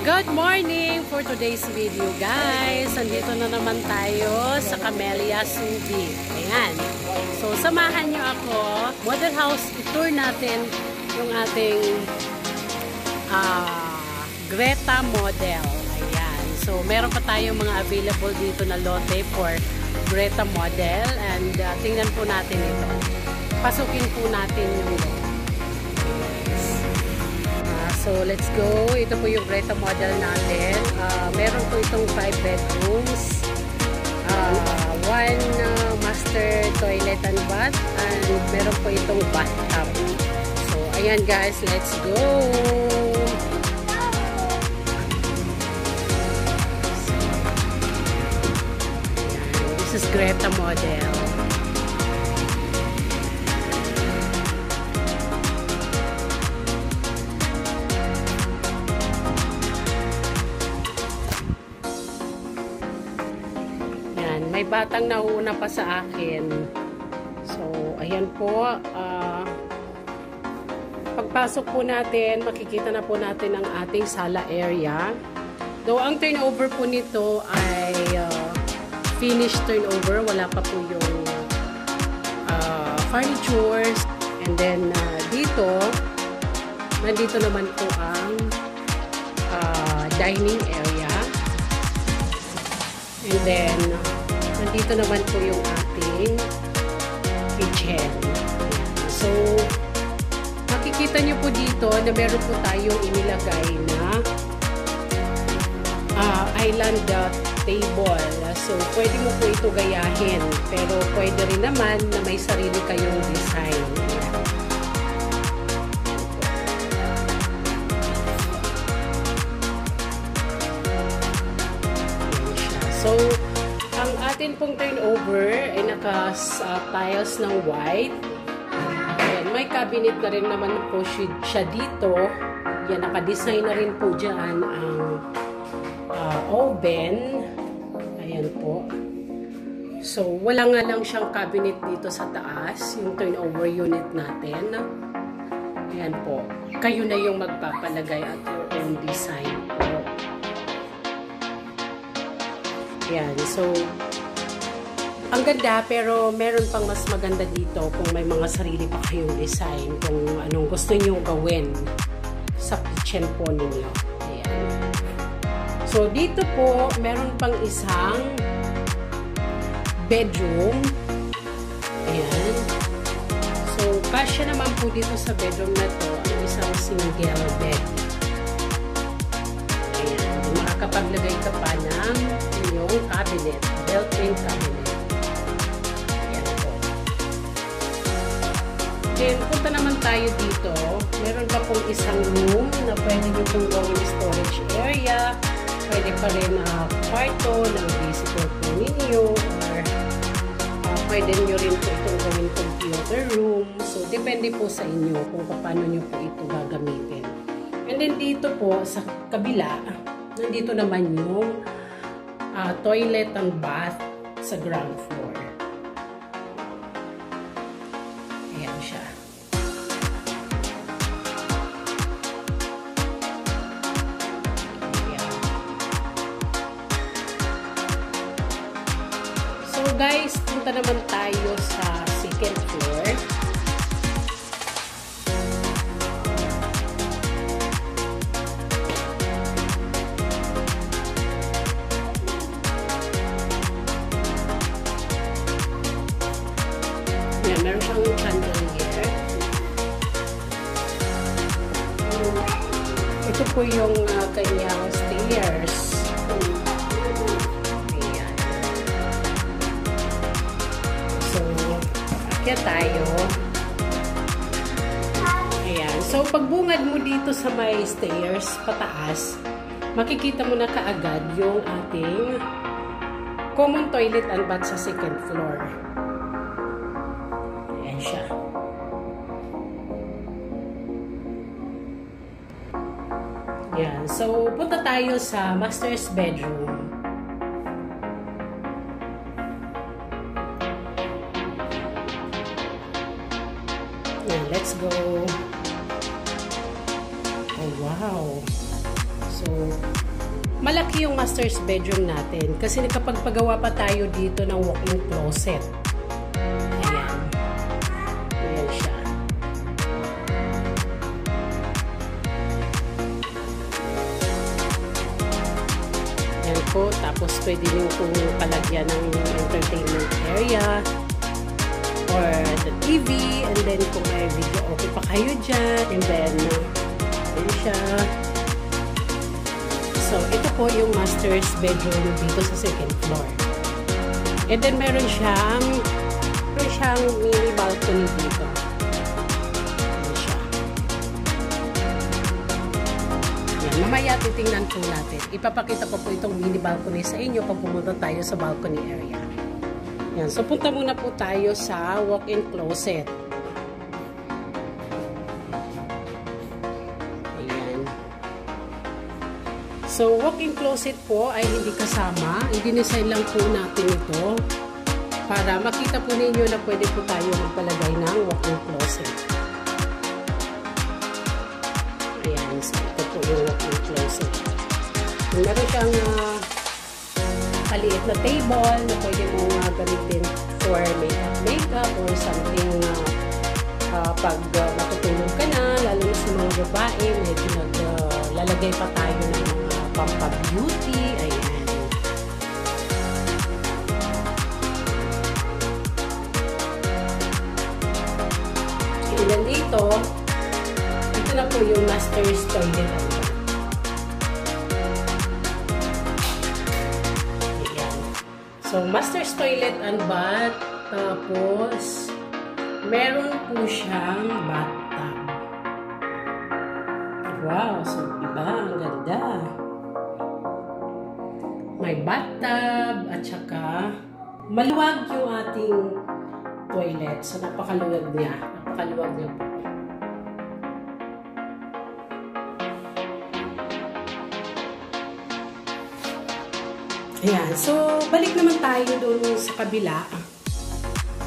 Good morning for today's video, guys. Andito na naman tayo sa Camellia Subic. Ayan. So, samahan nyo ako. Model house, tour natin yung ating Greta model. Ayan. So, meron pa tayong mga available dito na lote for Greta model. And tingnan po natin ito. Pasukin po natin yung lote. So, let's go. Ito po yung Greta model natin. Meron po itong 5 bedrooms. 1 master toilet and bath. And meron po itong bathtub. So, ayan guys. Let's go! This is Greta model. May batang nauna pa sa akin. So, ayan po. Pagpasok po natin, makikita na po natin ang ating sala area. Though, ang turnover po nito ay finished turnover. Wala pa po yung furnitures. And then, nandito naman po ang dining area. And then, nandito naman po yung ating kitchen. So, makikita nyo po dito na meron po tayong inilagay na island table. So, pwede mo po ito gayahin. Pero, pwede rin naman na may sarili kayong design. So, ang atin pong turnover ay naka-tiles ng white. Ayan, may cabinet na rin naman po siya dito. Yan, naka-design na rin po dyan ang oven. Ayan po. So, wala nga lang siyang cabinet dito sa taas, yung turnover unit natin. Ayan po. Kayo na yung magpapalagay at your own design po. Yan. So, ang ganda, pero meron pang mas maganda dito kung may mga sarili pa kayong design, kung anong gusto nyo gawin sa kitchen po ninyo. Ayan. So, dito po, meron pang isang bedroom. Ayan. So, kasya naman po dito sa bedroom na to, ang isang single bed. Ayan. Makakapaglagay ka pa ng yung cabinet, built-in cabinet. Ayan po. Then, punta naman tayo dito. Meron pa pong isang room na pwede nyo pong gawin storage area. Pwede pa rin kwarto ng visitor po ninyo. Or pwede nyo rin po itong gawin computer room. So, depende po sa inyo kung paano nyo po ito gagamitin. And then, dito po sa kabila, nandito naman yung toilet and bath sa ground floor. Ayan siya. Ayan. So guys, punta naman tayo sa second floor. Meron siyang chandelier. Ito po yung kanyang stairs. Ayan. So, akyat tayo. Ayan. So, pagbungad mo dito sa may stairs, pataas, makikita mo na kaagad yung ating common toilet and bath sa second floor. Siya. Yan. So, punta tayo sa master's bedroom. Yan. Let's go. Oh, wow. So, malaki yung master's bedroom natin. Kasi nakapagpagawa pa tayo dito ng walk-in closet. Ayan. Ayan siya. Ayan po. Tapos pwede nyo kung palagyan ng entertainment area or the TV, and then kung may video okay pa kayo dyan, and then ayan siya. So, ito po yung master's bedroom dito sa second floor. And then meron siyang mini balcony dito. Ayan siya. Ayan, mamaya titingnan po natin. Ipapakita ko po itong mini balcony sa inyo pag pumunta tayo sa balcony area. Yan. So, punta muna po tayo sa walk-in closet. Ayan. So, walk-in closet po ay hindi kasama. I-design lang po natin ito para makita po ninyo na pwede po tayo magpalagay ng walk-in closet. Ayan. So, ito po yung walk-in closet. Meron siyang maliit na table na pwede mo gamitin for makeup or something pag matutulog ka na, lalo na sa mga babae, medyo naglalagay pa tayo ng mga pampabeauty. Ayan. And then dito, ito na po yung master's toilet. So, master's toilet and bath. Tapos, meron po siyang bathtub. Wow! So, diba? Ang ganda. May bathtub at saka maluwag yung ating toilet. So, napakaluwag niya. Napakaluwag niya po. Ayan. So, balik naman tayo doon sa kabila.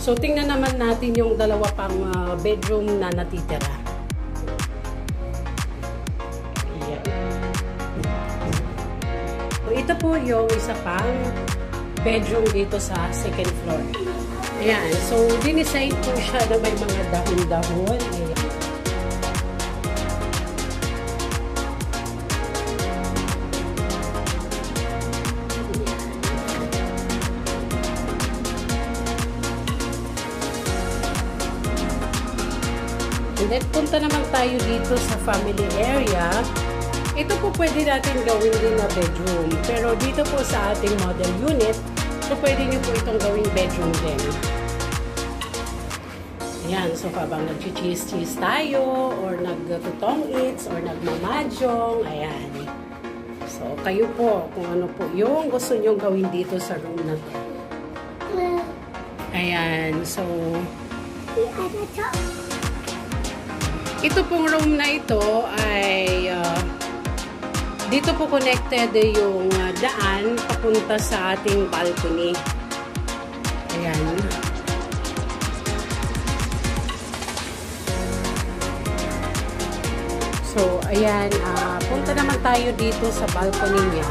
So, tingnan naman natin yung dalawa pang bedroom na natitira. Ayan. So, ito po yung isa pang bedroom dito sa second floor. Ayan. So, dinisign po siya na may mga dahon-dahon. Ayan. And then, punta naman tayo dito sa family area. Ito po pwede natin gawin din na bedroom. Pero dito po sa ating model unit, so pwede nyo po itong gawing bedroom din. Ayan. So, habang nag-cheese tayo, or nag-tutong-its, or nagmamadyong, ayan. So, kayo po, kung ano po yung gusto nyo gawin dito sa room na to. Ayan. So, ito pong room na ito ay dito po connected yung daan papunta sa ating balcony. Ayan. So, ayan. Punta naman tayo dito sa balcony niya.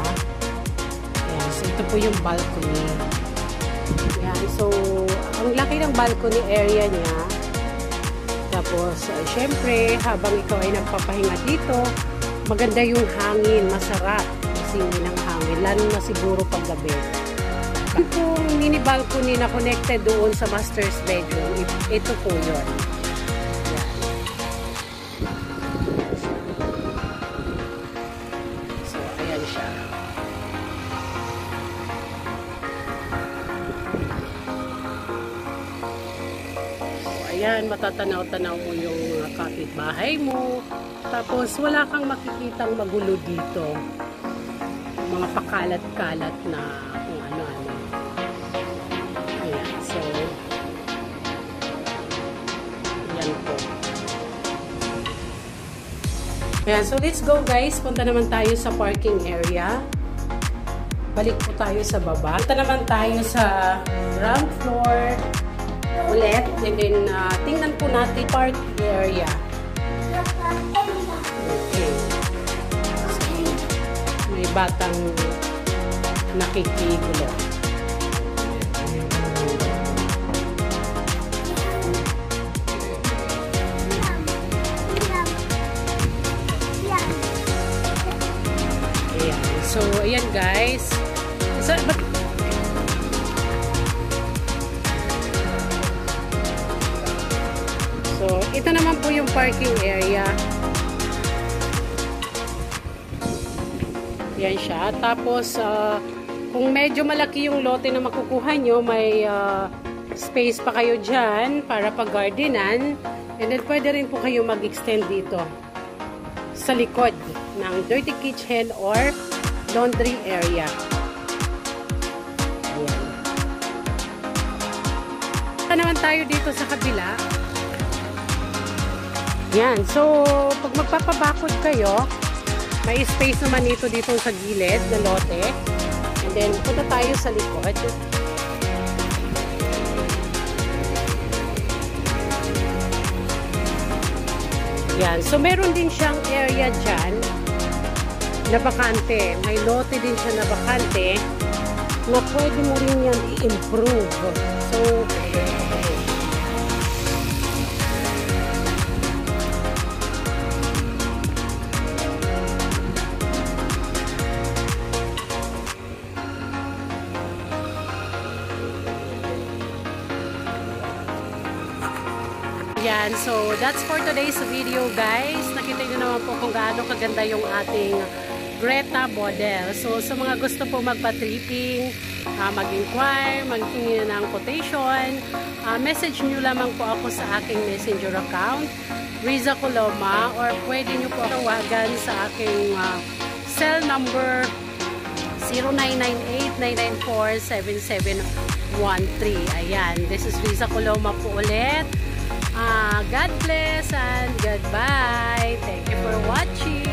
Ayan. So, ito po yung balcony. Ayan. So, ang laki ng balcony area niya. Tapos, syempre, habang ikaw ay nagpapahinga dito, maganda yung hangin, masarap. Singin ng hangin, lalo na siguro paggabi. Itong mini balcony na connected doon sa master's bedroom, ito po yun. Yan. So, ayan siya. Ayan, matatanaw-tanaw mo yung kapitbahay mo. Tapos, wala kang makikitang magulo dito. Mga pakalat-kalat na kung ano-ano. Ayan, so, ayan po. Ayan, so let's go guys. Punta naman tayo sa parking area. Balik po tayo sa baba. Punta naman tayo sa ground floor ulit, and then tingnan po natin park area. Okay. So, may batang nakikigulo. Ayan. So, ayan guys. So, ito naman po yung parking area. Yan siya. Tapos, kung medyo malaki yung lote na makukuha nyo, may space pa kayo dyan para pag-gardenan. And then, pwede rin po kayo mag-extend dito sa likod ng dirty kitchen or laundry area. Ayan. Ito naman tayo dito sa kabila. Yan. So, pag magpapabakod kayo, may space naman dito sa gilid na lote. And then, punta tayo sa likod. Yan. So, meron din siyang area dyan na bakante. May lote din siya na bakante na pwede mo rin yan i-improve. So, yan. So, that's for today's video, guys. Nakita nyo naman po kung gaano kaganda yung ating Greta model. So, sa mga gusto po magpa-tripping, mag-inquire, maghingi ng quotation, message nyo lamang po ako sa aking messenger account, Riza Coloma, or pwede nyo po tawagan sa aking cell number 0998-994-7713. Ayan. This is Riza Coloma po ulit. God bless and goodbye. Thank you for watching.